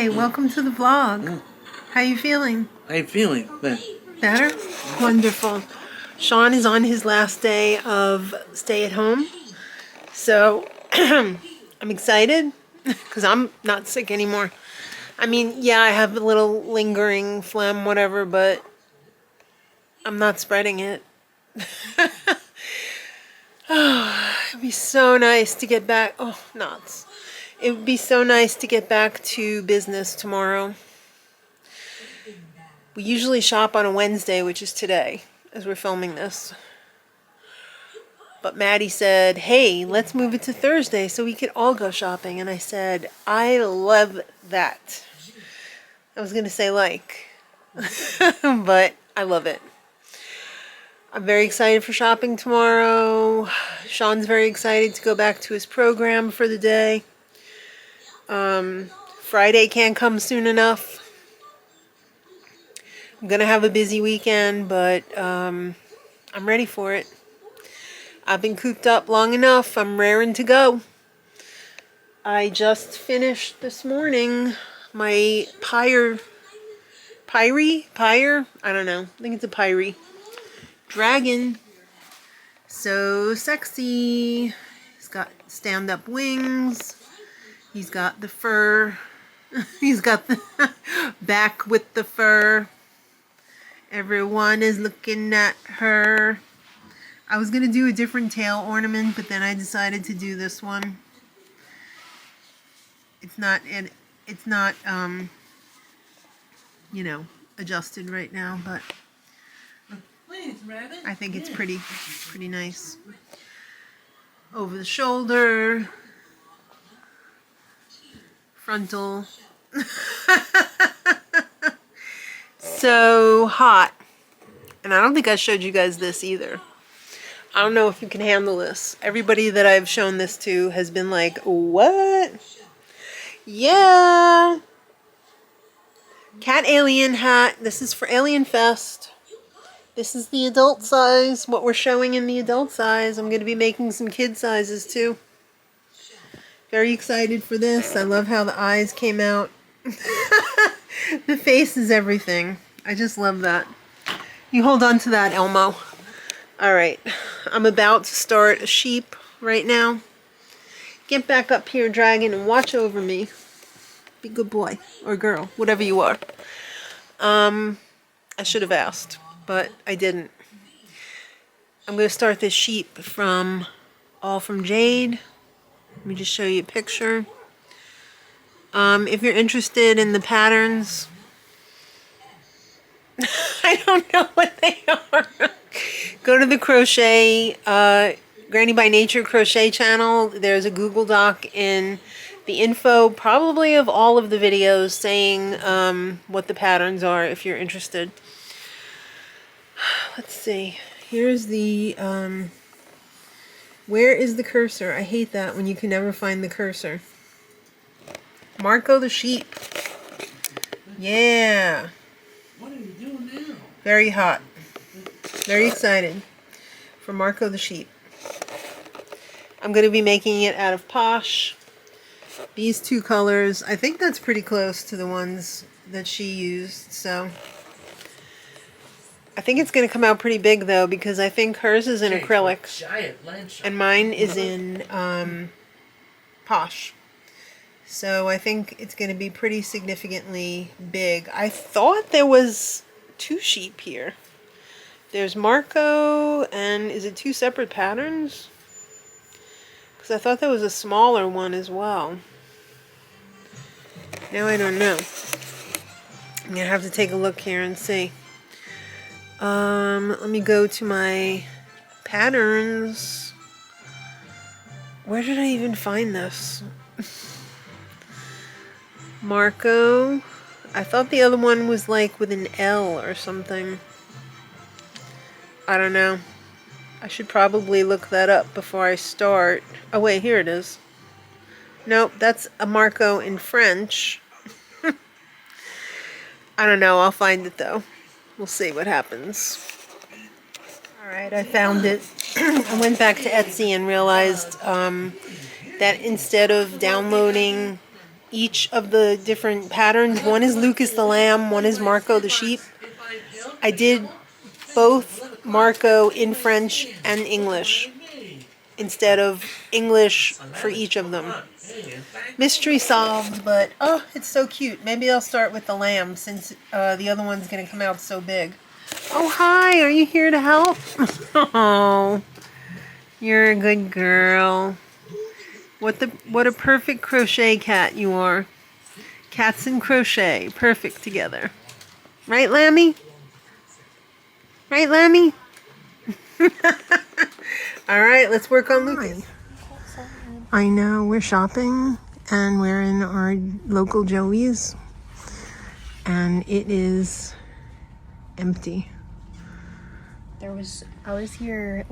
Hi, welcome to the vlog. How you feeling? I'm feeling Better? Wonderful. Sean is on his last day of stay at home. So I'm excited because I'm not sick anymore. I mean, yeah, I have a little lingering phlegm, whatever, but I'm not spreading it. Oh, it'd be so nice to get back. Oh, nuts. It would be so nice to get back to business tomorrow. We usually shop on a Wednesday, which is today, as we're filming this. But Maddie said, hey, let's move it to Thursday so we could all go shopping. And I said, I love that. I was going to say like, but I love it. I'm very excited for shopping tomorrow. Sean's very excited to go back to his program for the day. Friday can't come soon enough. I'm going to have a busy weekend, but I'm ready for it. I've been cooped up long enough. I'm raring to go. I just finished this morning my pyre, I don't know. I think it's a pyre. Dragon. So sexy. He's got stand-up wings. He's got the fur. He's got the back with the fur. Everyone is looking at her. I was going to do a different tail ornament, but then I decided to do this one. It's not, you know, adjusted right now, but I think it's pretty nice. Over the shoulder. Frontal. So hot. And I don't think I showed you guys this either. I don't know if you can handle this. Everybody that I've shown this to has been like, what? Yeah. Cat alien hat. This is for Alien Fest. This is the adult size. What we're showing in the adult size. I'm going to be making some kid sizes too. Very excited for this. I love how the eyes came out. The face is everything. I just love that. You hold on to that, Elmo. Alright. I'm about to start a sheep right now. Get back up here, Dragon, and watch over me. Be a good boy. Or girl. Whatever you are. I should have asked, but I didn't. I'm going to start this sheep from All From Jade. Let me just show you a picture. If you're interested in the patterns, I don't know what they are. Go to the crochet, Granny by Nature crochet channel. There's a Google Doc in the info, probably of all of the videos, saying what the patterns are if you're interested. Let's see. Here's the... where is the cursor? I hate that when you can never find the cursor. Marco the sheep. Yeah. What are you doing now? Very hot. Very excited for Marco the sheep. I'm going to be making it out of Posh. These two colors. I think that's pretty close to the ones that she used. So I think it's going to come out pretty big though, because I think hers is in acrylic and mine is in Posh. So I think it's going to be pretty significantly big. I thought there was two sheep here. There's Marco, and is it two separate patterns? Because I thought there was a smaller one as well. Now I don't know. I'm going to have to take a look here and see. Let me go to my patterns. Where did I even find this? Marco. I thought the other one was like with an L or something. I don't know. I should probably look that up before I start. Oh wait, here it is. Nope, that's a Marco in French. I don't know, I'll find it though. We'll see what happens. Alright, I found it. I went back to Etsy and realized that instead of downloading each of the different patterns. One is Lucas the lamb, one is Marco the sheep. I did both Marco in French and English instead of English for each of them. Mystery solved, but oh, it's so cute. Maybe I'll start with the lamb since the other one's going to come out so big. Oh, hi. Are you here to help? Oh, you're a good girl. What a perfect crochet cat you are. Cats and crochet, perfect together. Right, Lammy? Right, Lammy? All right, let's work on Lucas. I know, we're shopping and we're in our local Joey's and it is empty. I was here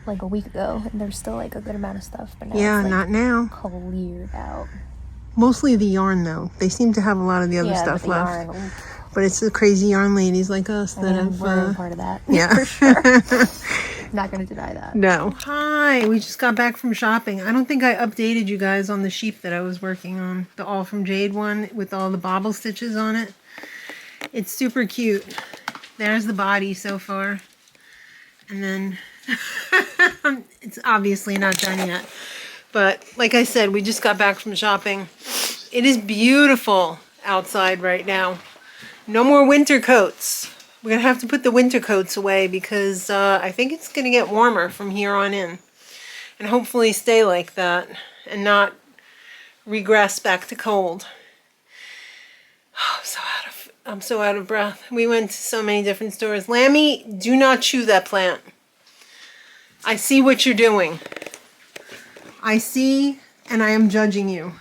like a week ago, and there's still like a good amount of stuff, but now Yeah, it's, like, not now. cleared out. Mostly the yarn though. They seem to have a lot of the other stuff left. Yarn, But it's the crazy yarn ladies like us that have... we're part of that. Yeah. For sure. Not gonna deny that. No. Hi, we just got back from shopping. I don't think I updated you guys on the sheep that I was working on. The All From Jade one with all the bobble stitches on it. It's super cute. There's the body so far. And then it's obviously not done yet. But like I said, we just got back from shopping. It is beautiful outside right now. No more winter coats. We're going to have to put the winter coats away because I think it's going to get warmer from here on in. And hopefully stay like that and not regress back to cold. Oh, I'm so out of breath. We went to so many different stores. Lammy, do not chew that plant. I see what you're doing. I see, and I am judging you.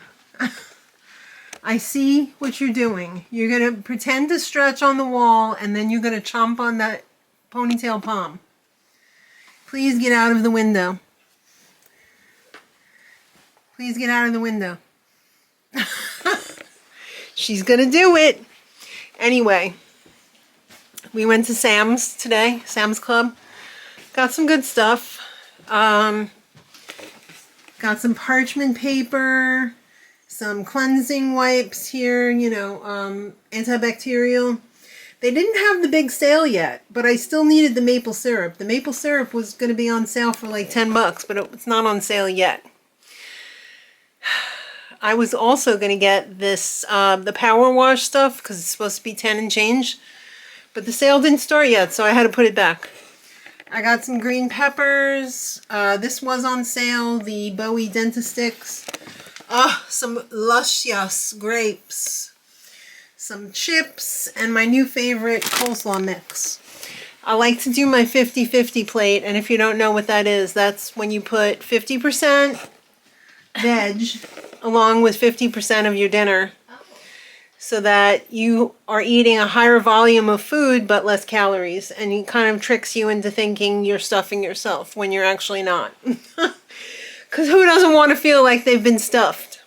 I see what you're doing. You're going to pretend to stretch on the wall, and then you're going to chomp on that ponytail palm. Please get out of the window. Please get out of the window. She's going to do it. Anyway, we went to Sam's today, Sam's Club. Got some good stuff. Got some parchment paper, some cleansing wipes here, you know, antibacterial. They didn't have the big sale yet, but I still needed the maple syrup. The maple syrup was going to be on sale for like 10 bucks, but it's not on sale yet. I was also going to get this, the power wash stuff, because it's supposed to be 10 and change. But the sale didn't start yet, so I had to put it back. I got some green peppers. This was on sale, the Bowie Dentasticks. Some luscious grapes. Some chips, and my new favorite coleslaw mix. I like to do my 50-50 plate, and if you don't know what that is, that's when you put 50% veg along with 50% of your dinner so that you are eating a higher volume of food but less calories, and it kind of tricks you into thinking you're stuffing yourself when you're actually not. Because who doesn't want to feel like they've been stuffed?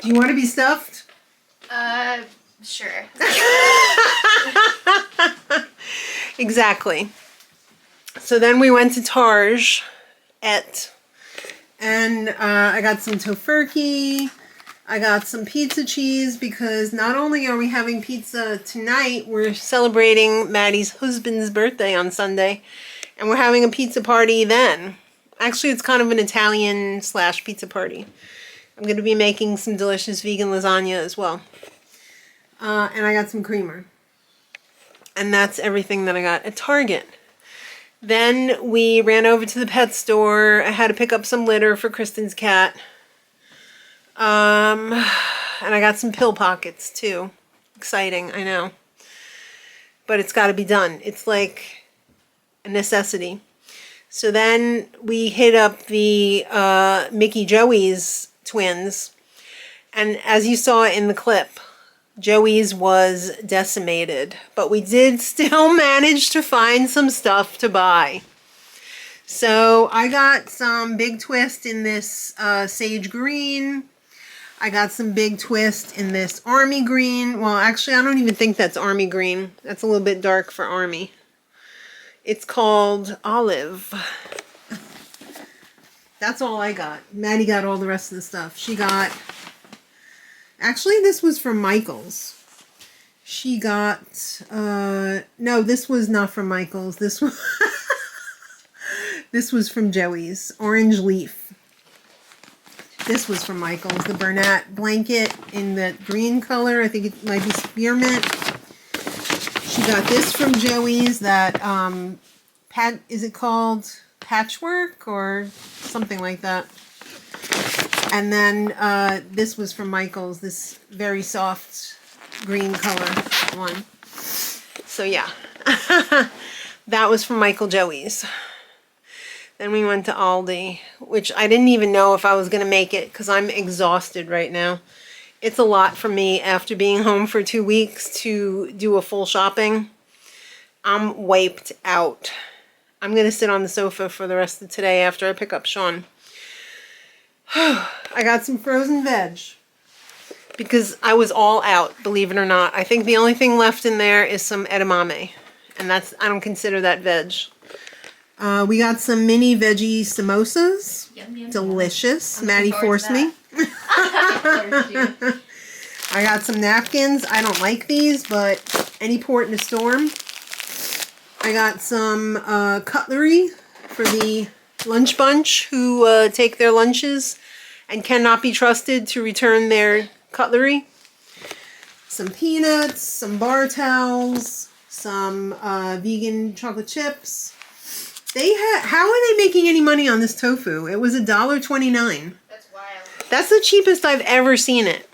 Do you want to be stuffed? Sure. Exactly. So then we went to Target, and I got some tofurkey. I got some pizza cheese because not only are we having pizza tonight, we're celebrating Maddie's husband's birthday on Sunday, and we're having a pizza party then. Actually, it's kind of an Italian / pizza party. I'm going to be making some delicious vegan lasagna as well. And I got some creamer. And that's everything that I got at Target. Then we ran over to the pet store. I had to pick up some litter for Kristen's cat. And I got some pill pockets too. Exciting, I know. But it's got to be done. It's like a necessity. So then we hit up the Mickey Joey's twins. And as you saw in the clip, Joey's was decimated, but we did still manage to find some stuff to buy. So I got some Big Twist in this sage green. I got some Big Twist in this army green. Well, actually, I don't even think that's army green. That's a little bit dark for army. It's called olive. That's all I got. Maddie got all the rest of the stuff. She got Actually, this was from Michael's. She got, no, this was not from Michael's. This was, this was from Joey's. Orange Leaf. This was from Michael's. The Bernat blanket in that green color. I think it might be spearmint. She got this from Joey's. That, is it called patchwork or something like that? And then this was from Michael's. This very soft green color one. So yeah, that was from Michael Joey's. Then we went to Aldi, which I didn't even know if I was going to make it because I'm exhausted right now. It's a lot for me after being home for 2 weeks to do a full shopping. I'm wiped out. I'm going to sit on the sofa for the rest of today after I pick up Sean. I got some frozen veg because I was all out, believe it or not. I think the only thing left in there is some edamame, and I don't consider that veg. We got some mini veggie samosas. Yum, yum, delicious. yum. Maddie forced me. I got some napkins. I don't like these, but any port in a storm. I got some cutlery for the lunch bunch who take their lunches and cannot be trusted to return their cutlery. Some peanuts, some bar towels, some vegan chocolate chips. How are they making any money on this tofu? It was $1.29. That's wild. That's the cheapest I've ever seen it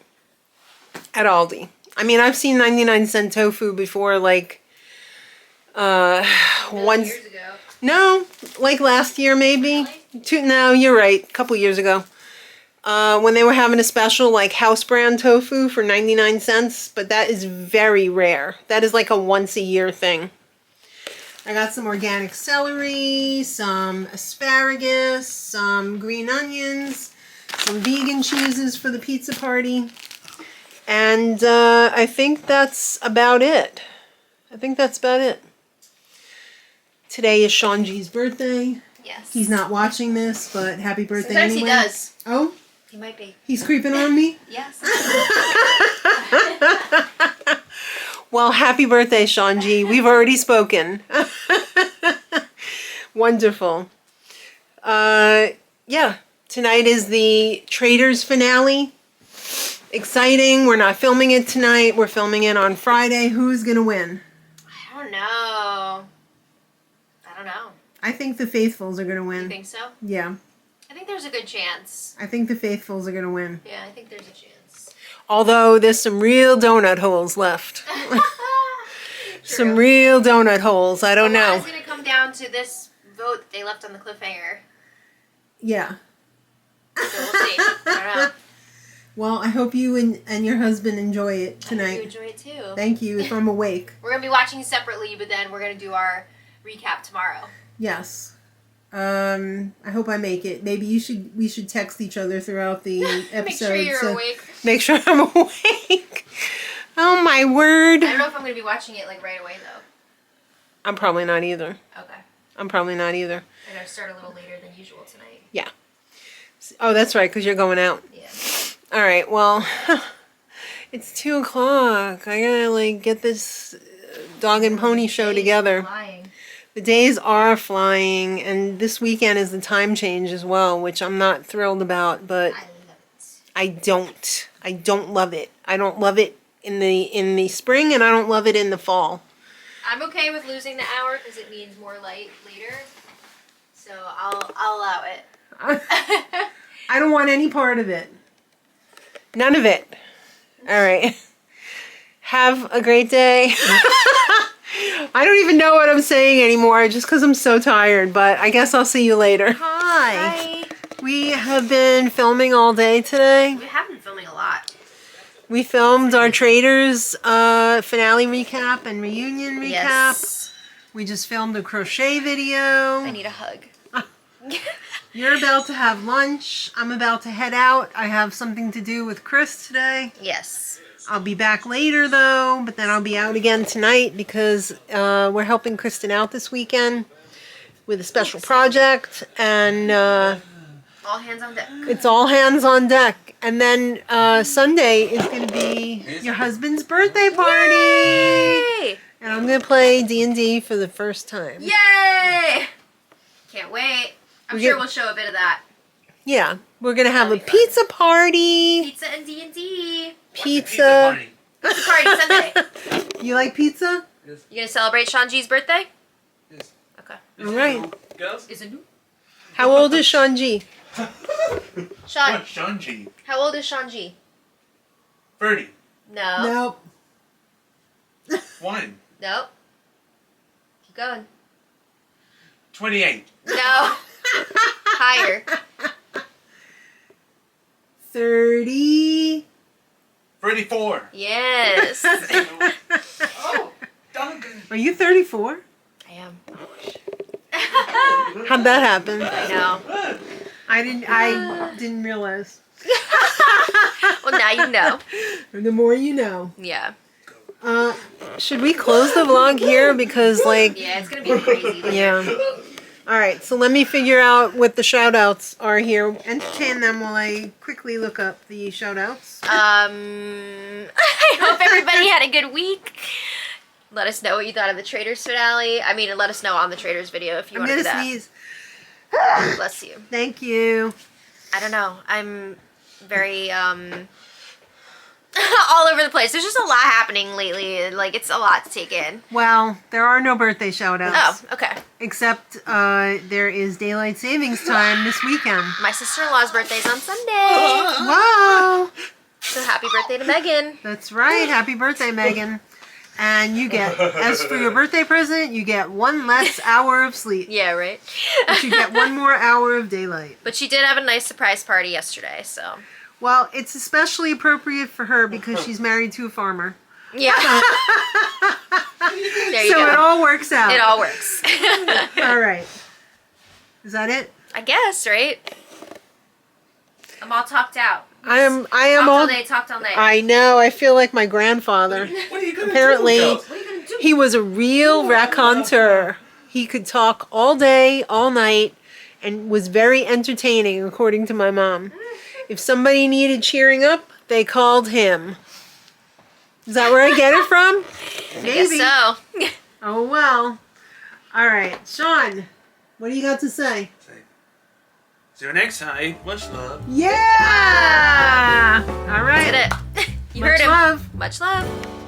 at Aldi. I mean, I've seen 99-cent tofu before, like once. Years ago. No, like last year maybe. Really? No, you're right. A couple years ago. When they were having a special like house brand tofu for 99 cents, but that is very rare. That is like a once a year thing. I got some organic celery, some asparagus, some green onions, some vegan cheeses for the pizza party. And I think that's about it. Today is Sean G's birthday. Yes. He's not watching this, but happy birthday Sometimes anyway. he does. Oh? He might be. He's creeping on me? Yes. Well, happy birthday, Sean G. We've already spoken. Wonderful. Yeah, tonight is the Traders finale. Exciting. We're not filming it tonight. We're filming it on Friday. Who's going to win? I don't know. I think the Faithfuls are going to win. You think so? Yeah. I think there's a good chance. I think the Faithfuls are going to win. Yeah, I think there's a chance. Although there's some real donut holes left. Some real donut holes. I don't know. It's going to come down to this vote that they left on the cliffhanger. Yeah. So we'll see. I don't know. Well, I hope you and your husband enjoy it tonight. I hope you enjoy it too. Thank you, if I'm awake. We're going to be watching separately, but then we're going to do our recap tomorrow. Yes. I hope I make it. Maybe we should text each other throughout the episode. Make sure you're awake. Make sure I'm awake. Oh my word. I don't know if I'm going to be watching it like right away though. I'm probably not either. Okay. I'm probably not either. I gotta start a little later than usual tonight. Yeah. Oh, that's right, because you're going out. Yeah. All right, well, it's 2 o'clock. I gotta, like, get this dog and pony show together. Flying. The days are flying, and this weekend is the time change as well, which I'm not thrilled about, but I love it. I don't love it. I don't love it in the spring, and I don't love it in the fall. I'm okay with losing the hour because it means more light later. So I'll allow it. I don't want any part of it. None of it. All right. Have a great day. I don't even know what I'm saying anymore just because I'm so tired, but I guess I'll see you later. Hi. Bye. We have been filming all day today. We have been filming a lot. We filmed our Traders finale recap and reunion recap. Yes. We just filmed a crochet video. I need a hug. You're about to have lunch. I'm about to head out. I have something to do with Chris today. Yes. I'll be back later though, but then I'll be out again tonight because we're helping Kristen out this weekend with a special project, and All hands on deck. It's all hands on deck. And then Sunday is going to be your husband's birthday party. Yay! And I'm going to play D&D for the first time. Yay! Can't wait. I'm We sure get- we'll show a bit of that. Yeah, we're going to have a That'll be fun. pizza party. Pizza and D&D. Pizza. Pizza party Sunday. You like pizza? You gonna celebrate Shanji's birthday? Yes. Okay. All right. Girls? Is it new? How old is Shanji? Sean, What? Shanji. how old is Shanji? 30. No. Nope. 1. Nope. Keep going. 28. No. Higher. 30. 34. Yes. Oh, Duncan. Are you 34? I am. How'd that happen? I know. I didn't realize. Well, now you know. The more you know. Yeah. Should we close the vlog here? Because like, Yeah, it's gonna be crazy. yeah. All right, so let me figure out what the shout outs are here. Entertain them while I quickly look up the shout outs. I hope everybody had a good week. Let us know what you thought of the Traders finale. I mean, let us know on the Traders video if you I'm want to gonna do that. sneeze. Bless you. Thank you. I don't know. I'm very all over the place. There's just a lot happening lately. Like, it's a lot to take in. Well, there are no birthday shout outs. Oh, okay. Except there is daylight savings time this weekend. My sister-in-law's birthday's on Sunday. Wow. So happy birthday to Megan. That's right. Happy birthday, Megan. And you get, as for your birthday present, you get one less hour of sleep. Yeah, right? But you get one more hour of daylight. But she did have a nice surprise party yesterday, so. Well, it's especially appropriate for her because she's married to a farmer. Yeah. There you So go. it all works out. It all works. All right. Is that it? I guess, right? I'm all talked out. I am Talked all all day, talked all night. I know. I feel like my grandfather. What are you going to Apparently, do, girls? What are you gonna do? he was a real raconteur. He could talk all day, all night, and was very entertaining, according to my mom. If somebody needed cheering up, they called him. Is that where I get it from? I guess so. Oh, well. All right. Sean, what do you got to say? See you next time. Much love. Yeah! All right. Did it. You Much heard him. love. Much love.